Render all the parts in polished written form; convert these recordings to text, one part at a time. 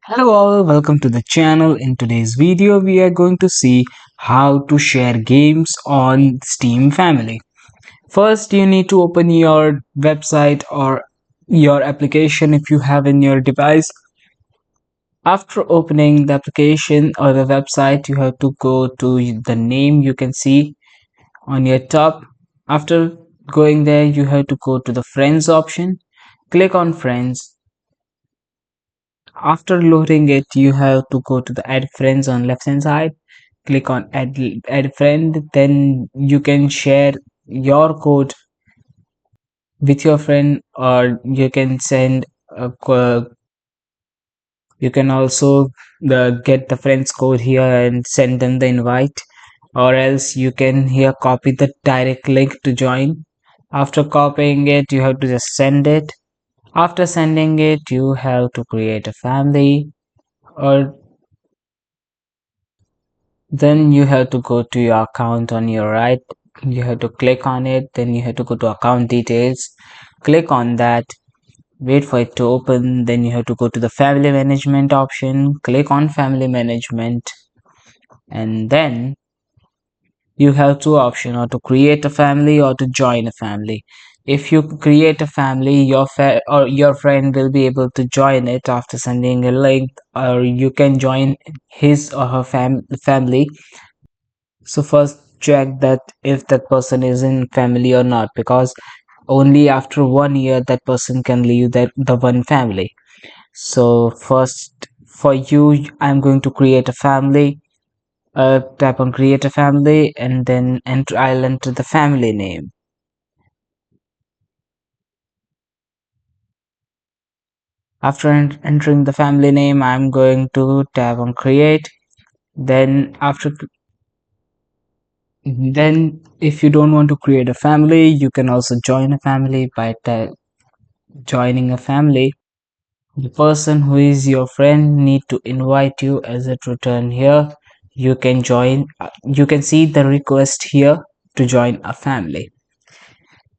Hello all, welcome to the channel. In today's video, we are going to see how to share games on Steam Family. First, you need to open your website or your application if you have in your device. After opening the application or the website, you have to go to the name you can see on your top. After going there, you have to go to the friends option. Click on friends. After loading it, you have to go to the add friends on left hand side. Click on add friend, then you can share your code with your friend, or you can send a you can also get the friends code here and send them the invite, or else you can here copy the direct link to join. After copying it, you have to just send it. After sending it, you have to create a family, or then you have to go to your account on your right. You have to click on it, then you have to go to account details, click on that, wait for it to open, then you have to go to the family management option, click on family management, and then you have two options: or to create a family or to join a family. If you create a family, or your friend will be able to join it after sending a link, or you can join his or her family. So first check that if that person is in family or not, because only after 1 year that person can leave that the one family. So first, for you, I'm going to create a family. Tap on create a family, and then I'll enter the family name. After entering the family name, I'm going to tap on create. Then if you don't want to create a family, you can also join a family by joining a family. The person who is your friend need to invite you as a return here. You can join, you can see the request here to join a family.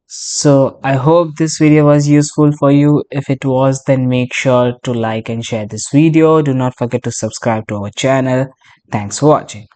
So I hope this video was useful for you. If it was, then make sure to like and share this video. Do not forget to subscribe to our channel. Thanks for watching.